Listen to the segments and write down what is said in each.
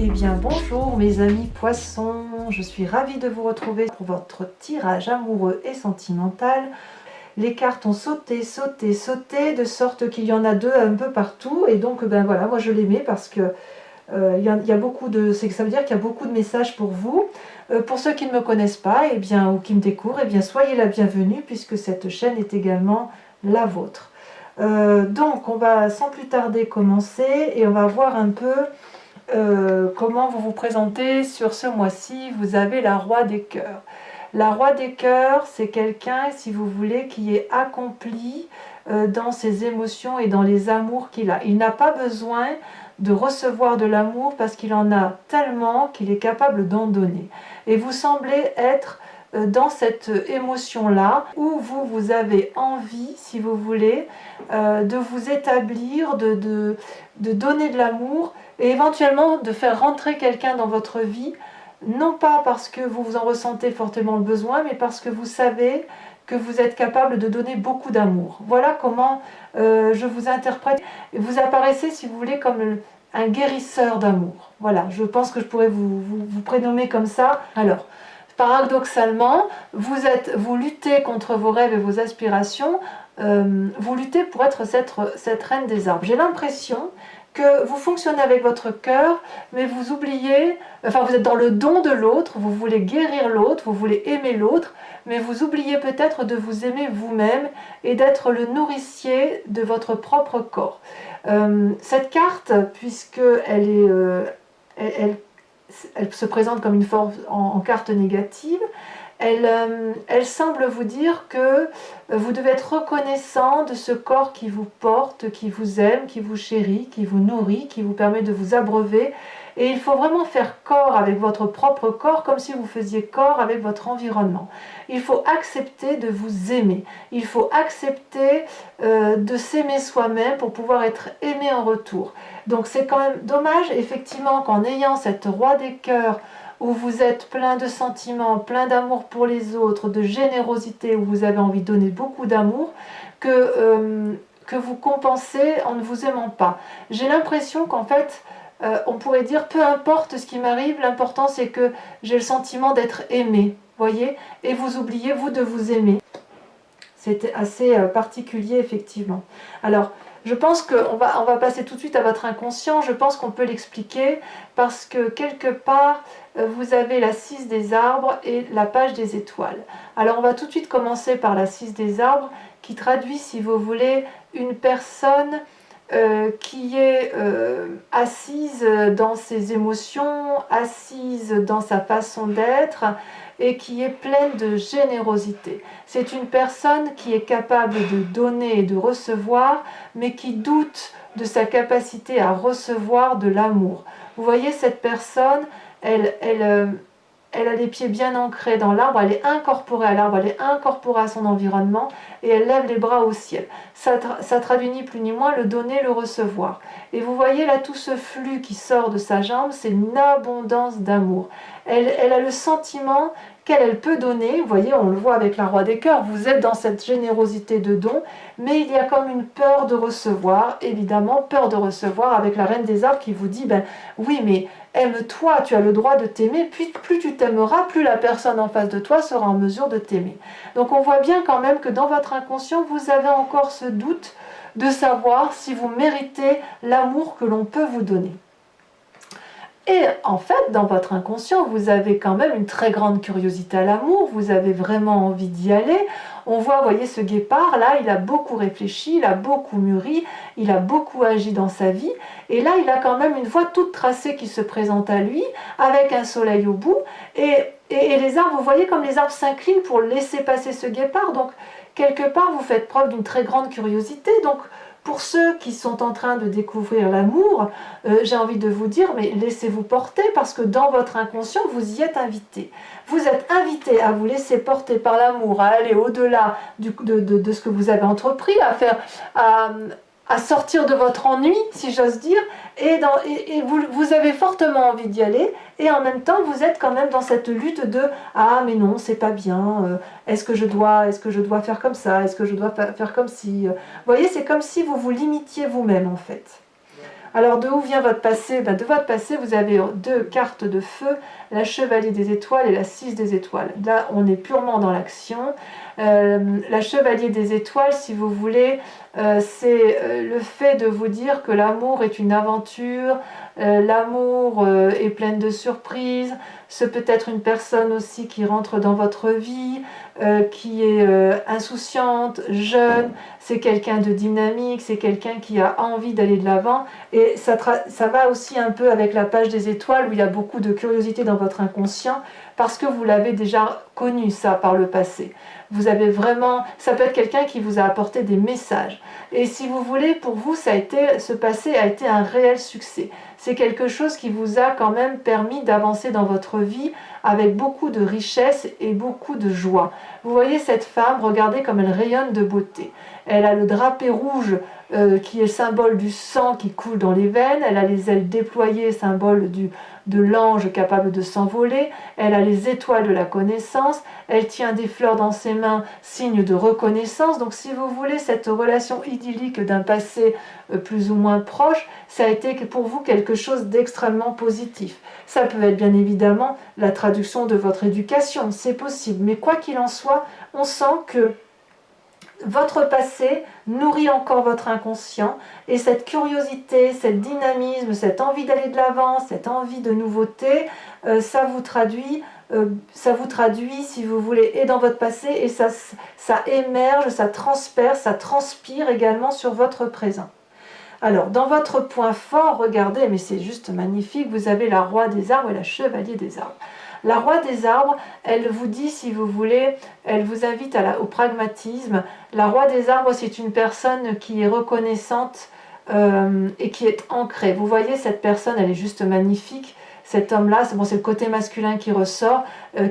Eh bien bonjour mes amis poissons, je suis ravie de vous retrouver pour votre tirage amoureux et sentimental. Les cartes ont sauté, sauté, sauté, de sorte qu'il y en a deux un peu partout. Et donc ben voilà, moi je les mets parce que y a beaucoup de, ça veut dire qu'il y a beaucoup de messages pour vous. Pour ceux qui ne me connaissent pas, eh bien, ou qui me découvrent, eh bien, soyez la bienvenue puisque cette chaîne est également la vôtre. Donc on va sans plus tarder commencer et on va voir un peu comment vous vous présentez sur ce mois-ci. Vous avez la Roi des Cœurs. La Roi des Cœurs, c'est quelqu'un, si vous voulez, qui est accompli dans ses émotions et dans les amours qu'il a. Il n'a pas besoin de recevoir de l'amour parce qu'il en a tellement qu'il est capable d'en donner. Et vous semblez être dans cette émotion-là où vous avez envie, si vous voulez, de vous établir, de donner de l'amour et éventuellement de faire rentrer quelqu'un dans votre vie, non pas parce que vous en ressentez fortement le besoin, mais parce que vous savez que vous êtes capable de donner beaucoup d'amour. Voilà comment je vous interprète. Vous apparaissez, si vous voulez, comme un guérisseur d'amour. Voilà, je pense que je pourrais vous prénommer comme ça. Alors, paradoxalement, vous luttez contre vos rêves et vos aspirations, vous luttez pour être cette reine des arbres. J'ai l'impression que vous fonctionnez avec votre cœur, mais vous oubliez, enfin vous êtes dans le don de l'autre, vous voulez guérir l'autre, vous voulez aimer l'autre, mais vous oubliez peut-être de vous aimer vous-même et d'être le nourricier de votre propre corps. Cette carte, puisqu'elle elle se présente comme une forme en carte négative, elle semble vous dire que vous devez être reconnaissant de ce corps qui vous porte, qui vous aime, qui vous chérit, qui vous nourrit, qui vous permet de vous abreuver. Et il faut vraiment faire corps avec votre propre corps comme si vous faisiez corps avec votre environnement. Il faut accepter de vous aimer. Il faut accepter de s'aimer soi-même pour pouvoir être aimé en retour. Donc c'est quand même dommage effectivement qu'en ayant cette Roi des Cœurs où vous êtes plein de sentiments, plein d'amour pour les autres, de générosité, où vous avez envie de donner beaucoup d'amour, que vous compensez en ne vous aimant pas. J'ai l'impression qu'en fait, on pourrait dire, peu importe ce qui m'arrive, l'important c'est que j'ai le sentiment d'être aimé, voyez, et vous oubliez, vous, de vous aimer. C'est assez particulier, effectivement. Alors, je pense qu'on va passer tout de suite à votre inconscient. Je pense qu'on peut l'expliquer parce que quelque part, vous avez la 6 des arbres et la page des étoiles. Alors, on va tout de suite commencer par la 6 des arbres qui traduit, si vous voulez, une personne qui est assise dans ses émotions, assise dans sa façon d'être et qui est pleine de générosité. C'est une personne qui est capable de donner et de recevoir, mais qui doute de sa capacité à recevoir de l'amour. Vous voyez, cette personne, elle a les pieds bien ancrés dans l'arbre, elle est incorporée à l'arbre, elle est incorporée à son environnement et elle lève les bras au ciel. Ça traduit ni plus ni moins le donner, le recevoir. Et vous voyez là tout ce flux qui sort de sa jambe, c'est une abondance d'amour. Elle a le sentiment qu'elle peut donner, vous voyez, on le voit avec la Roi des Cœurs, vous êtes dans cette générosité de don, mais il y a comme une peur de recevoir, évidemment, peur de recevoir avec la Reine des Arbres qui vous dit, ben oui, mais aime-toi, tu as le droit de t'aimer, puis plus tu t'aimeras, plus la personne en face de toi sera en mesure de t'aimer. Donc on voit bien quand même que dans votre inconscient, vous avez encore ce doute de savoir si vous méritez l'amour que l'on peut vous donner. Et en fait, dans votre inconscient, vous avez quand même une très grande curiosité à l'amour, vous avez vraiment envie d'y aller. On voit, vous voyez, ce guépard, là, il a beaucoup réfléchi, il a beaucoup mûri, il a beaucoup agi dans sa vie. Et là, il a quand même une voie toute tracée qui se présente à lui, avec un soleil au bout. Et les arbres, vous voyez comme les arbres s'inclinent pour laisser passer ce guépard. Donc, quelque part, vous faites preuve d'une très grande curiosité. Donc, pour ceux qui sont en train de découvrir l'amour, j'ai envie de vous dire, mais laissez-vous porter parce que dans votre inconscient, vous y êtes invité. Vous êtes invité à vous laisser porter par l'amour, à aller au-delà de ce que vous avez entrepris, à sortir de votre ennui, si j'ose dire, et vous avez fortement envie d'y aller, et en même temps, vous êtes quand même dans cette lutte de « Ah, mais non, c'est pas bien, est-ce que je dois faire comme ça, est-ce que je dois faire comme si… » Vous voyez, c'est comme si vous vous limitiez vous-même, en fait. Alors, de où vient votre passé? De votre passé, vous avez deux cartes de feu, la chevalier des étoiles et la 6 des étoiles. Là, on est purement dans l'action. La chevalier des étoiles, si vous voulez, c'est le fait de vous dire que l'amour est une aventure, l'amour est plein de surprises. C'est peut-être une personne aussi qui rentre dans votre vie, qui est insouciante, jeune, c'est quelqu'un de dynamique, c'est quelqu'un qui a envie d'aller de l'avant. Et ça va aussi un peu avec la page des étoiles où il y a beaucoup de curiosité dans votre inconscient parce que vous l'avez déjà connu ça par le passé. Vous avez vraiment, ça peut être quelqu'un qui vous a apporté des messages. Et si vous voulez, pour vous, ce passé a été un réel succès. C'est quelque chose qui vous a quand même permis d'avancer dans votre vie avec beaucoup de richesse et beaucoup de joie. Vous voyez cette femme, regardez comme elle rayonne de beauté. Elle a le drapé rouge qui est symbole du sang qui coule dans les veines. Elle a les ailes déployées, symbole de l'ange capable de s'envoler. Elle a les étoiles de la connaissance. Elle tient des fleurs dans ses mains, signe de reconnaissance. Donc si vous voulez, cette relation idyllique d'un passé plus ou moins proche, ça a été pour vous quelque chose d'extrêmement positif. Ça peut être bien évidemment la traduction de votre éducation, c'est possible. Mais quoi qu'il en soit, on sent que votre passé nourrit encore votre inconscient et cette curiosité, cette dynamisme, cette envie d'aller de l'avant, cette envie de nouveauté, ça vous traduit, si vous voulez, et dans votre passé et ça émerge, ça transperce, ça transpire également sur votre présent. Alors, dans votre point fort, regardez, mais c'est juste magnifique, vous avez la roi des arbres et la chevalier des arbres. La roi des arbres, elle vous dit, si vous voulez, elle vous invite au pragmatisme. La roi des arbres, c'est une personne qui est reconnaissante et qui est ancrée. Vous voyez, cette personne, elle est juste magnifique. Cet homme-là, c'est le côté masculin qui ressort,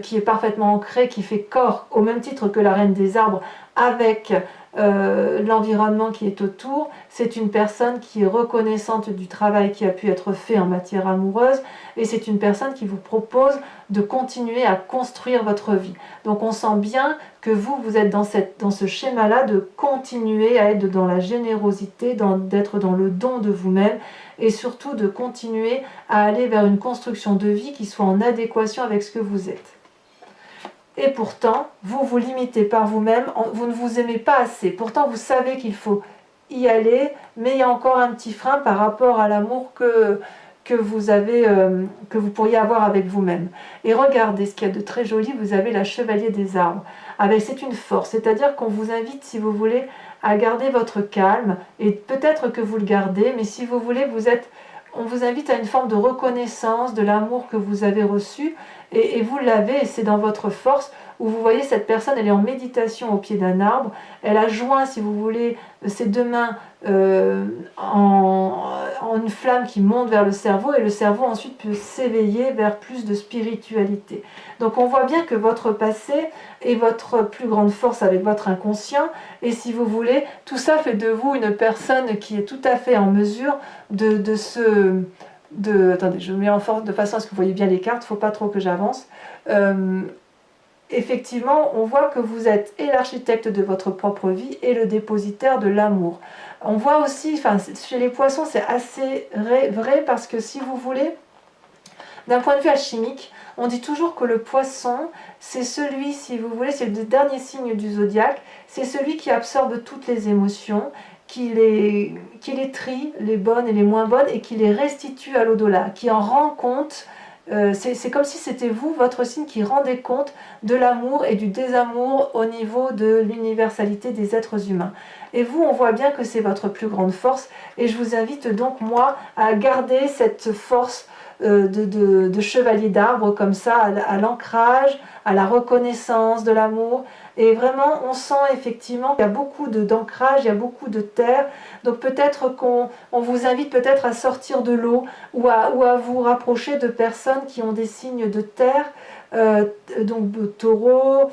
qui est parfaitement ancré, qui fait corps, au même titre que la reine des arbres, avec l'environnement qui est autour. C'est une personne qui est reconnaissante du travail qui a pu être fait en matière amoureuse et c'est une personne qui vous propose de continuer à construire votre vie. Donc on sent bien que vous êtes dans ce schéma-là de continuer à être dans la générosité, d'être dans le don de vous-même et surtout de continuer à aller vers une construction de vie qui soit en adéquation avec ce que vous êtes. Et pourtant, vous vous limitez par vous-même, vous ne vous aimez pas assez. Pourtant, vous savez qu'il faut y aller, mais il y a encore un petit frein par rapport à l'amour que vous pourriez avoir avec vous-même. Et regardez ce qu'il y a de très joli, vous avez la chevalier des arbres. C'est une force, c'est-à-dire qu'on vous invite, si vous voulez, à garder votre calme, et peut-être que vous le gardez, mais si vous voulez, on vous invite à une forme de reconnaissance de l'amour que vous avez reçu, et vous l'avez, et c'est dans votre force, où vous voyez cette personne, elle est en méditation au pied d'un arbre, elle a joint, si vous voulez, ses deux mains en une flamme qui monte vers le cerveau, et le cerveau ensuite peut s'éveiller vers plus de spiritualité. Donc on voit bien que votre passé est votre plus grande force avec votre inconscient, et si vous voulez, tout ça fait de vous une personne qui est tout à fait en mesure attendez, je mets en force de façon à ce que vous voyez bien les cartes, il ne faut pas trop que j'avance. Effectivement, on voit que vous êtes et l'architecte de votre propre vie et le dépositaire de l'amour. On voit aussi, chez les poissons, c'est assez vrai parce que si vous voulez, d'un point de vue alchimique, on dit toujours que le poisson, c'est celui, si vous voulez, c'est le dernier signe du zodiaque, c'est celui qui absorbe toutes les émotions, qui les trie, les bonnes et les moins bonnes, et qui les restitue à l'au-delà, qui en rend compte. C'est comme si c'était vous, votre signe, qui rendait compte de l'amour et du désamour au niveau de l'universalité des êtres humains. Et vous, on voit bien que c'est votre plus grande force, et je vous invite donc, moi, à garder cette force de chevalier d'arbre comme ça, à l'ancrage, à la reconnaissance de l'amour. Et vraiment, on sent effectivement qu'il y a beaucoup d'ancrage, il y a beaucoup de terre. Donc peut-être qu'on vous invite peut-être à sortir de l'eau ou à vous rapprocher de personnes qui ont des signes de terre, donc Taureau,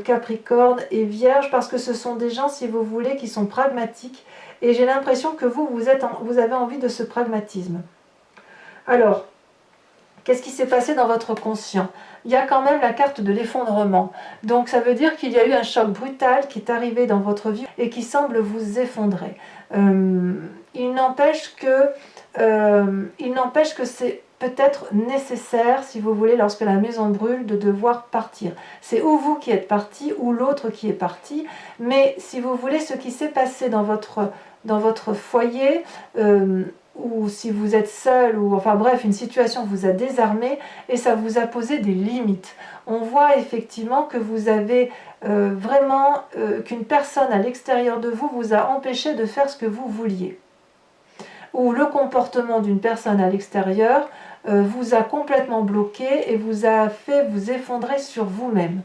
Capricorne et Vierge, parce que ce sont des gens, si vous voulez, qui sont pragmatiques. Et j'ai l'impression que vous avez envie de ce pragmatisme. Alors, qu'est-ce qui s'est passé dans votre conscient? Il y a quand même la carte de l'effondrement. Donc ça veut dire qu'il y a eu un choc brutal qui est arrivé dans votre vie et qui semble vous effondrer. il n'empêche que c'est peut-être nécessaire, si vous voulez, lorsque la maison brûle, de devoir partir. C'est ou vous qui êtes parti, ou l'autre qui est parti, mais si vous voulez, ce qui s'est passé dans votre foyer, ou si vous êtes seul, ou enfin bref, une situation vous a désarmé et ça vous a posé des limites. On voit effectivement que vous avez vraiment, qu'une personne à l'extérieur de vous vous a empêché de faire ce que vous vouliez. Ou le comportement d'une personne à l'extérieur vous a complètement bloqué et vous a fait vous effondrer sur vous-même.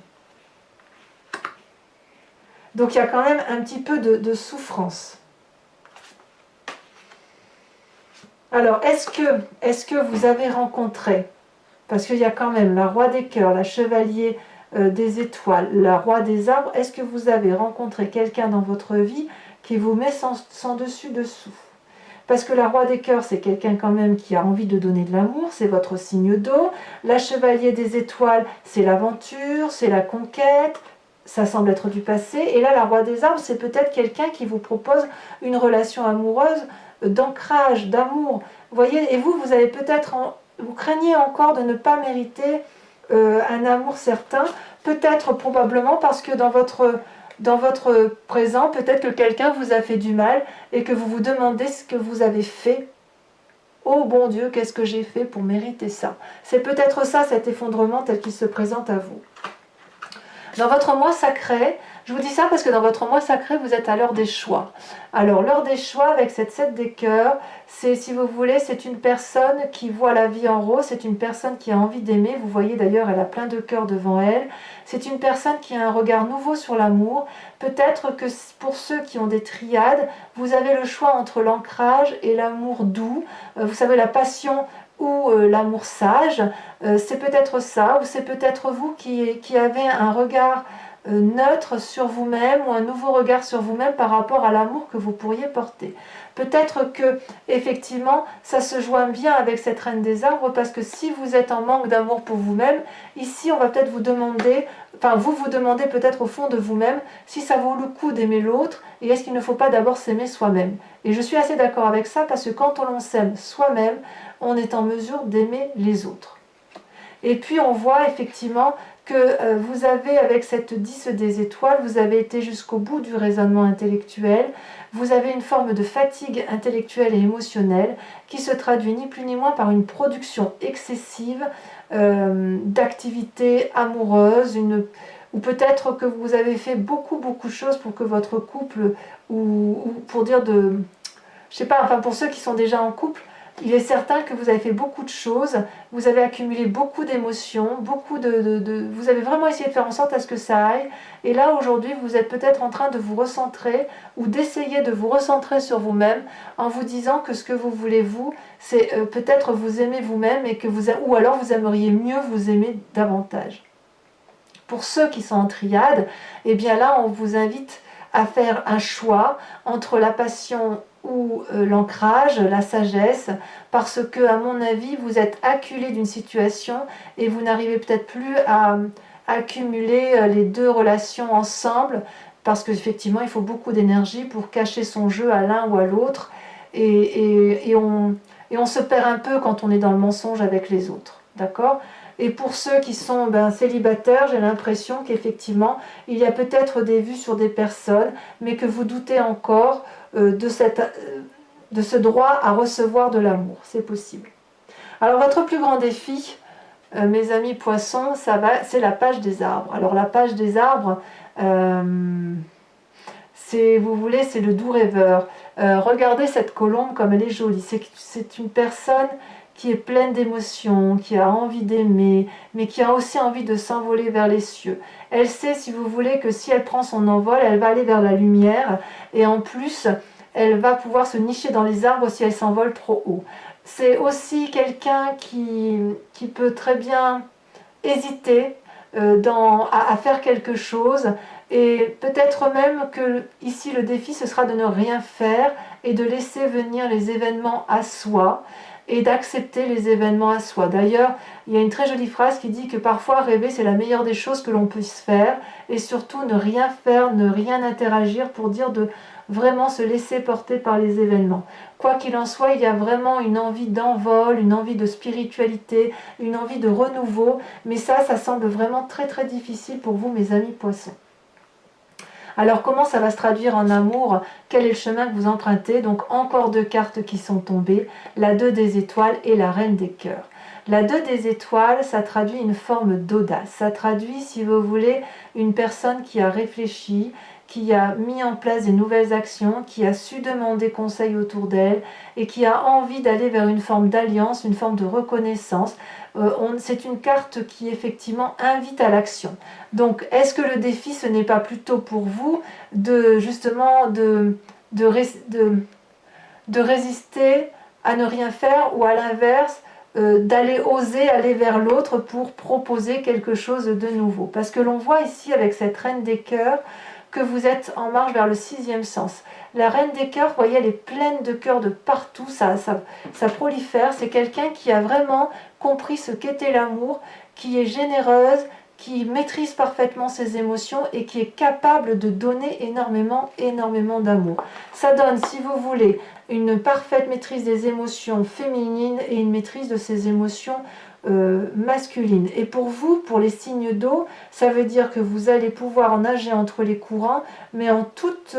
Donc il y a quand même un petit peu de souffrance. Alors, est-ce que vous avez rencontré, parce qu'il y a quand même la roi des cœurs, la chevalier des étoiles, la roi des arbres, est-ce que vous avez rencontré quelqu'un dans votre vie qui vous met sans dessus-dessous? Parce que la roi des cœurs, c'est quelqu'un quand même qui a envie de donner de l'amour, c'est votre signe d'eau. La chevalier des étoiles, c'est l'aventure, c'est la conquête, ça semble être du passé. Et là, la roi des arbres, c'est peut-être quelqu'un qui vous propose une relation amoureuse, d'ancrage, d'amour. Vous voyez, et vous avez peut-être, vous craignez encore de ne pas mériter un amour certain, peut-être probablement parce que dans votre présent, peut-être que quelqu'un vous a fait du mal et que vous vous demandez ce que vous avez fait. Oh bon Dieu, qu'est-ce que j'ai fait pour mériter ça? C'est peut-être ça, cet effondrement tel qu'il se présente à vous. Dans votre mois sacré, je vous dis ça parce que dans votre mois sacré, vous êtes à l'heure des choix. Alors, l'heure des choix avec cette 7 des cœurs, c'est, si vous voulez, c'est une personne qui voit la vie en rose, c'est une personne qui a envie d'aimer. Vous voyez d'ailleurs, elle a plein de cœurs devant elle. C'est une personne qui a un regard nouveau sur l'amour. Peut-être que pour ceux qui ont des triades, vous avez le choix entre l'ancrage et l'amour doux. Vous savez, la passion ou l'amour sage, c'est peut-être ça, ou c'est peut-être vous qui avez un regard neutre sur vous-même ou un nouveau regard sur vous-même par rapport à l'amour que vous pourriez porter. Peut-être que effectivement ça se joint bien avec cette reine des arbres, parce que si vous êtes en manque d'amour pour vous-même, ici on va peut-être vous demander, enfin vous demandez peut-être au fond de vous-même si ça vaut le coup d'aimer l'autre, et est-ce qu'il ne faut pas d'abord s'aimer soi-même. Et je suis assez d'accord avec ça, parce que quand on s'aime soi-même, on est en mesure d'aimer les autres. Et puis on voit effectivement que vous avez, avec cette 10 des étoiles, vous avez été jusqu'au bout du raisonnement intellectuel, vous avez une forme de fatigue intellectuelle et émotionnelle qui se traduit ni plus ni moins par une production excessive d'activités amoureuses, ou peut-être que vous avez fait beaucoup de choses pour que votre couple, ou pour dire de... Je sais pas, enfin pour ceux qui sont déjà en couple, il est certain que vous avez fait beaucoup de choses, vous avez accumulé beaucoup d'émotions, vous avez vraiment essayé de faire en sorte à ce que ça aille. Et là, aujourd'hui, vous êtes peut-être en train de vous recentrer, ou d'essayer de vous recentrer sur vous-même, en vous disant que ce que vous voulez, vous, c'est peut-être vous aimer vous-même, ou alors vous aimeriez mieux vous aimer davantage. Pour ceux qui sont en triade, eh bien là, on vous invite à faire un choix entre la passion ou l'ancrage, la sagesse, parce que, à mon avis, vous êtes acculé d'une situation et vous n'arrivez peut-être plus à accumuler les deux relations ensemble, parce qu'effectivement, il faut beaucoup d'énergie pour cacher son jeu à l'un ou à l'autre, et on se perd un peu quand on est dans le mensonge avec les autres, d'accord ? Et pour ceux qui sont célibataires, j'ai l'impression qu'effectivement, il y a peut-être des vues sur des personnes, mais que vous doutez encore de ce droit à recevoir de l'amour. C'est possible. Alors, votre plus grand défi, mes amis poissons, c'est la page des arbres. Alors, la page des arbres, c'est le doux rêveur. Regardez cette colombe comme elle est jolie. C'est une personne qui est pleine d'émotions, qui a envie d'aimer, mais qui a aussi envie de s'envoler vers les cieux. Elle sait, si vous voulez, que si elle prend son envol, elle va aller vers la lumière, et en plus, elle va pouvoir se nicher dans les arbres si elle s'envole trop haut. C'est aussi quelqu'un qui peut très bien hésiter à faire quelque chose, et peut-être même que ici le défi ce sera de ne rien faire et de laisser venir les événements à soi, et d'accepter les événements à soi. D'ailleurs, il y a une très jolie phrase qui dit que parfois rêver c'est la meilleure des choses que l'on puisse faire, et surtout ne rien faire, ne rien interagir, pour dire de vraiment se laisser porter par les événements. Quoi qu'il en soit, il y a vraiment une envie d'envol, une envie de spiritualité, une envie de renouveau, mais ça semble vraiment très très difficile pour vous, mes amis poissons. Alors comment ça va se traduire en amour? Quel est le chemin que vous empruntez? Donc encore 2 cartes qui sont tombées, la 2 des étoiles et la reine des cœurs. La 2 des étoiles, ça traduit une forme d'audace, ça traduit, si vous voulez, une personne qui a réfléchi, qui a mis en place des nouvelles actions, qui a su demander conseil autour d'elle et qui a envie d'aller vers une forme d'alliance, une forme de reconnaissance. C'est une carte qui effectivement invite à l'action. Donc est-ce que le défi ce n'est pas plutôt pour vous de justement de résister à ne rien faire ou à l'inverse d'aller oser aller vers l'autre pour proposer quelque chose de nouveau? Parce que l'on voit ici avec cette reine des cœurs que vous êtes en marche vers le 6e sens. La reine des cœurs, vous voyez, elle est pleine de cœurs de partout, ça prolifère. C'est quelqu'un qui a vraiment compris ce qu'était l'amour, qui est généreuse, qui maîtrise parfaitement ses émotions et qui est capable de donner énormément d'amour. Ça donne, si vous voulez, une parfaite maîtrise des émotions féminines et une maîtrise de ses émotions masculines. Et pour vous, pour les signes d'eau, ça veut dire que vous allez pouvoir nager entre les courants, mais en toute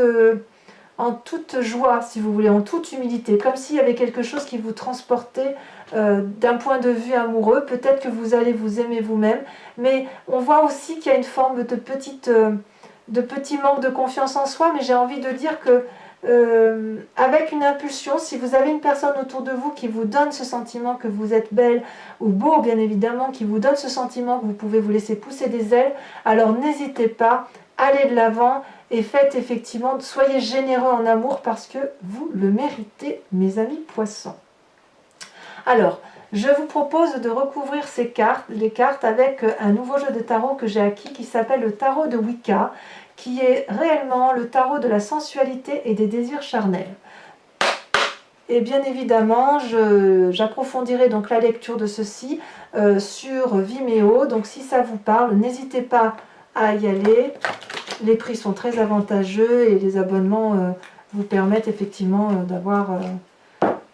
joie, si vous voulez, en toute humilité, comme s'il y avait quelque chose qui vous transportait d'un point de vue amoureux. Peut-être que vous allez vous aimer vous-même, mais on voit aussi qu'il y a une forme de petit manque de confiance en soi, mais j'ai envie de dire que avec une impulsion, si vous avez une personne autour de vous qui vous donne ce sentiment que vous êtes belle ou beau, bien évidemment, qui vous donne ce sentiment que vous pouvez vous laisser pousser des ailes, alors n'hésitez pas, allez de l'avant et faites effectivement, soyez généreux en amour parce que vous le méritez, mes amis poissons. Alors, je vous propose de recouvrir les cartes avec un nouveau jeu de tarot que j'ai acquis qui s'appelle le tarot de Wicca, qui est réellement le tarot de la sensualité et des désirs charnels. Et bien évidemment, j'approfondirai donc la lecture de ceci sur Vimeo. Donc si ça vous parle, n'hésitez pas à y aller. Les prix sont très avantageux et les abonnements vous permettent effectivement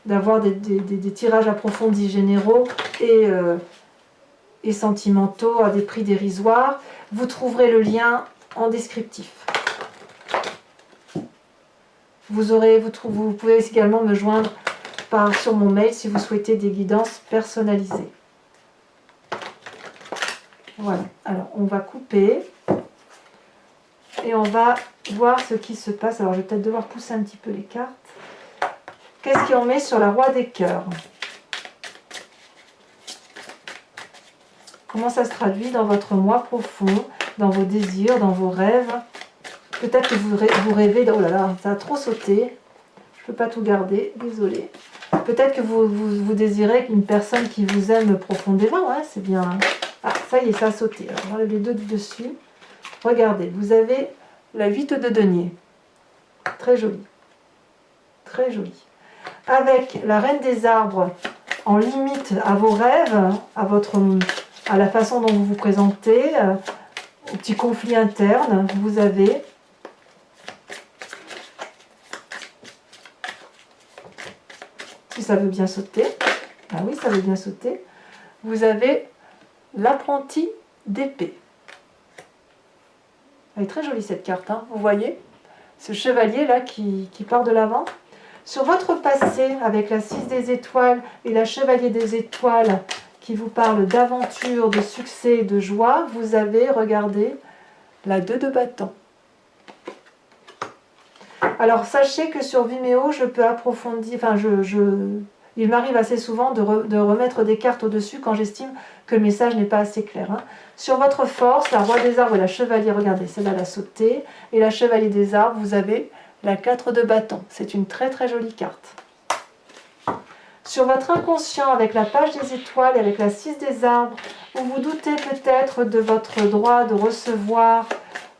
d'avoir des tirages approfondis généraux et sentimentaux à des prix dérisoires. Vous trouverez le lien en descriptif. Vous pouvez également me joindre sur mon mail si vous souhaitez des guidances personnalisées. Voilà, alors on va couper et on va voir ce qui se passe. Alors je vais peut-être devoir pousser un petit peu les cartes. Qu'est-ce qu'on met sur la roi des cœurs? Comment ça se traduit dans votre moi profond, dans vos désirs, dans vos rêves? Peut-être que vous rêvez... Oh là là, ça a trop sauté. Je ne peux pas tout garder, désolée. Peut-être que vous désirez une personne qui vous aime profondément. Hein, c'est bien. Ah, ça y est, ça a sauté. Alors, j'enlève les deux du dessus. Regardez, vous avez la 8 de denier. Très jolie. Très jolie. Avec la reine des arbres en limite à vos rêves, à la façon dont vous vous présentez, au petit conflit interne, vous avez... Si ça veut bien sauter, ah oui, ça veut bien sauter, vous avez l'apprenti d'épée. Elle est très jolie cette carte, hein, vous voyez, ce chevalier là qui part de l'avant. Sur votre passé, avec la 6 des étoiles et la chevalier des étoiles qui vous parle d'aventure, de succès, de joie, vous avez, regardez, la 2 de bâton. Alors sachez que sur Vimeo, je peux approfondir, enfin il m'arrive assez souvent de remettre des cartes au-dessus quand j'estime que le message n'est pas assez clair. Hein. Sur votre force, la roi des arbres et la chevalier, regardez, celle-là l'a sauté, et la chevalier des arbres, vous avez la 4 de bâton. C'est une très très jolie carte. Sur votre inconscient, avec la page des étoiles et avec la 6 des arbres, vous vous doutez peut-être de votre droit de recevoir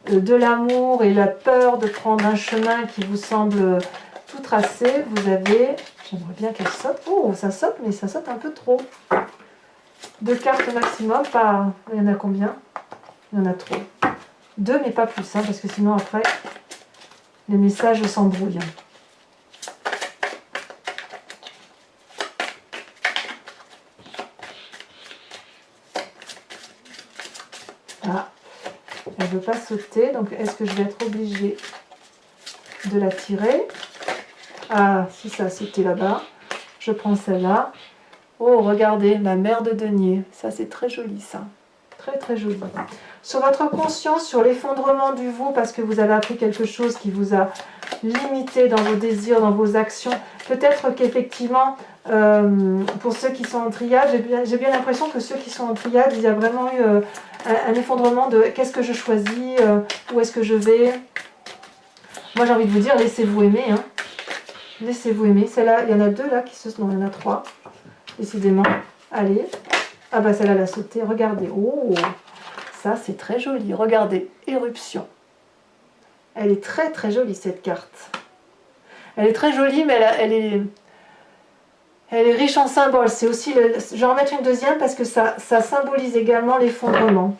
de l'amour et la peur de prendre un chemin qui vous semble tout tracé. Vous avez, j'aimerais bien qu'elle saute, oh ça saute mais ça saute un peu trop. 2 cartes maximum, il y en a combien? Il y en a trop. 2 mais pas plus, hein, parce que sinon après les messages s'embrouillent. Ah, elle ne veut pas sauter, donc est-ce que je vais être obligée de la tirer? Ah, si ça a sauté là-bas, je prends celle-là. Oh, regardez, la mère de denier. Ça, c'est très joli, ça. Très, très joli. Sur votre conscience, sur l'effondrement du vous, parce que vous avez appris quelque chose qui vous a limité dans vos désirs, dans vos actions. Peut-être qu'effectivement, pour ceux qui sont en triade, j'ai bien l'impression que ceux qui sont en triade, il y a vraiment eu un effondrement de qu'est-ce que je choisis, où est-ce que je vais. Moi, j'ai envie de vous dire, laissez-vous aimer. Hein. Laissez-vous aimer. Celle-là, il y en a deux là qui se... Non, il y en a trois. Décidément. Allez. Ah bah celle-là, elle a sauté. Regardez. Oh, ça, c'est très joli. Regardez. Éruption. Elle est très très jolie, cette carte. Elle est très jolie, mais elle est riche en symboles. C'est aussi je vais en mettre une deuxième parce que ça symbolise également l'effondrement.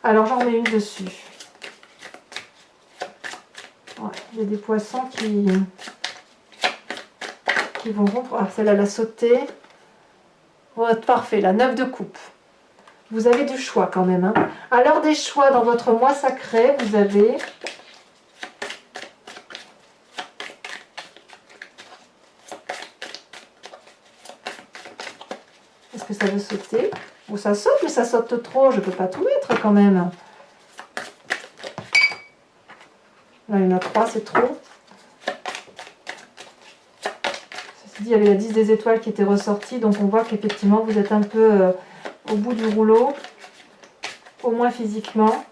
Alors, j'en mets une dessus. Ouais, il y a des poissons qui vont rompre. Ah, celle-là, elle a sauté. Ouais, parfait, la 9 de coupe. Vous avez du choix quand même. Hein. Alors des choix dans votre mois sacré, vous avez... Est-ce que ça veut sauter? Bon, ça saute, mais ça saute trop. Je ne peux pas tout mettre quand même. Là, il y en a 3, c'est trop. Ceci dit, il y avait la 10 des étoiles qui était ressortie. Donc on voit qu'effectivement, vous êtes un peu au bout du rouleau. Au moins physiquement.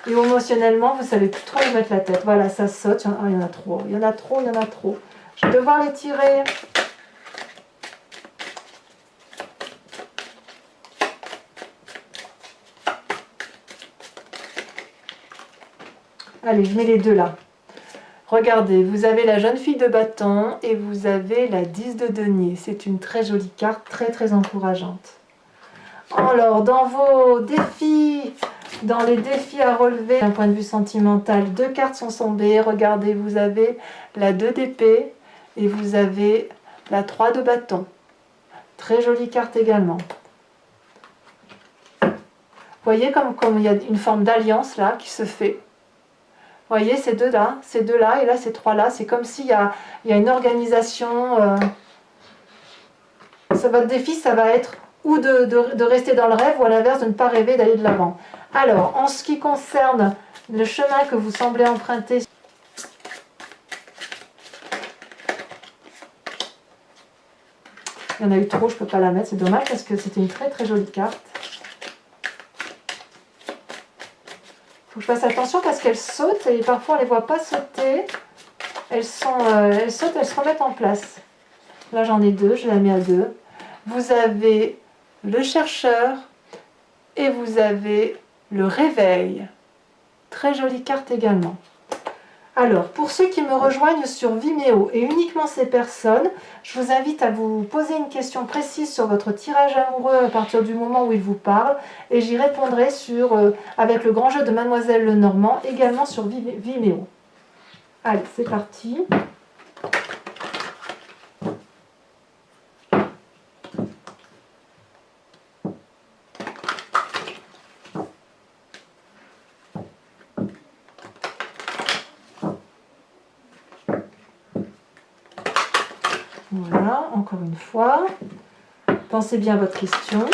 Et émotionnellement, vous ne savez plus trop où mettre la tête. Voilà, ça saute. Ah, il y en a trop. Il y en a trop, il y en a trop. Je vais devoir les tirer. Allez, je mets les deux là. Regardez, vous avez la jeune fille de bâton et vous avez la 10 de denier. C'est une très jolie carte, très très encourageante. Alors, dans vos défis, dans les défis à relever d'un point de vue sentimental, 2 cartes sont tombées. Regardez, vous avez la 2 d'épée et vous avez la 3 de bâton. Très jolie carte également. Vous voyez comme il y a une forme d'alliance là qui se fait. Vous voyez, ces deux-là, et là, ces trois-là, c'est comme s'il y a une organisation. Votre défi, ça va être ou de rester dans le rêve, ou à l'inverse, de ne pas rêver, d'aller de l'avant. Alors, en ce qui concerne le chemin que vous semblez emprunter, il y en a eu trop, je ne peux pas la mettre, c'est dommage, parce que c'était une très très jolie carte. Il faut que je fasse attention parce qu'elles sautent et parfois on ne les voit pas sauter. Elles sautent, elles se remettent en place. Là j'en ai 2, je la mets à 2. Vous avez le chercheur et vous avez le réveil. Très jolie carte également. Alors, pour ceux qui me rejoignent sur Vimeo et uniquement ces personnes, je vous invite à vous poser une question précise sur votre tirage amoureux à partir du moment où il vous parle et j'y répondrai avec le grand jeu de Mademoiselle Lenormand également sur Vimeo. Allez, c'est parti. Voilà, encore une fois. Pensez bien à votre question.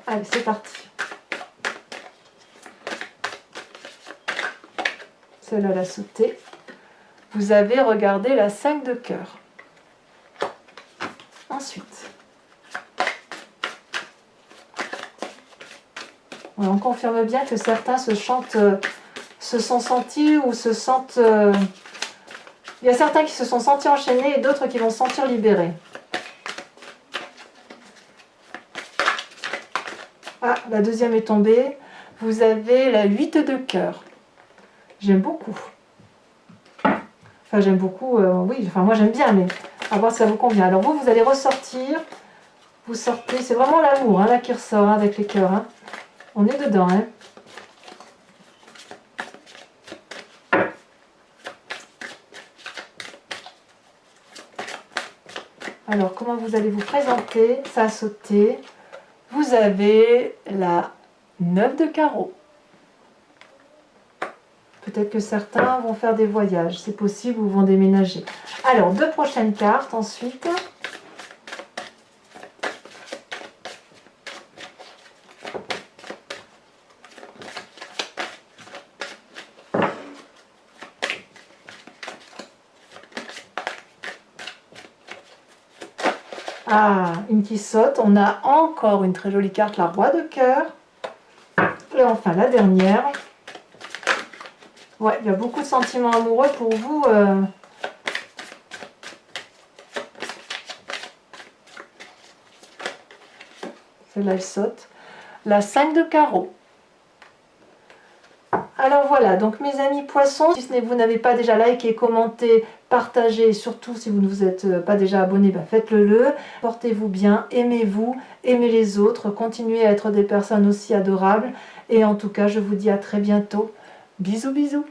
Allez, c'est parti. Celle-là, elle a sauté. Vous avez regardé la 5 de cœur. Ensuite, on confirme bien que certains se sont sentis ou se sentent... il y a certains qui se sont sentis enchaînés et d'autres qui vont se sentir libérés. Ah, la deuxième est tombée. Vous avez la 8 de cœur. J'aime beaucoup. Enfin, j'aime beaucoup, oui, enfin moi j'aime bien, mais à voir si ça vous convient. Alors vous allez ressortir. Vous sortez, c'est vraiment l'amour hein, là qui ressort hein, avec les cœurs. Hein. On est dedans. Hein. Alors, comment vous allez vous présenter? Ça a sauté. Vous avez la 9 de carreau. Peut-être que certains vont faire des voyages, c'est possible, ou vont déménager. Alors, 2 prochaines cartes ensuite. Ah, une qui saute. On a encore une très jolie carte, la roi de cœur. Et enfin, la dernière. Ouais, il y a beaucoup de sentiments amoureux pour vous. Celle-là, elle saute. La 5 de carreau. Alors voilà, donc mes amis poissons, si vous n'avez pas déjà liké, commenté, partagé, et surtout si vous ne vous êtes pas déjà abonné, faites-le. Portez-vous bien, aimez-vous, aimez les autres, continuez à être des personnes aussi adorables. Et en tout cas, je vous dis à très bientôt. Bisous, bisous.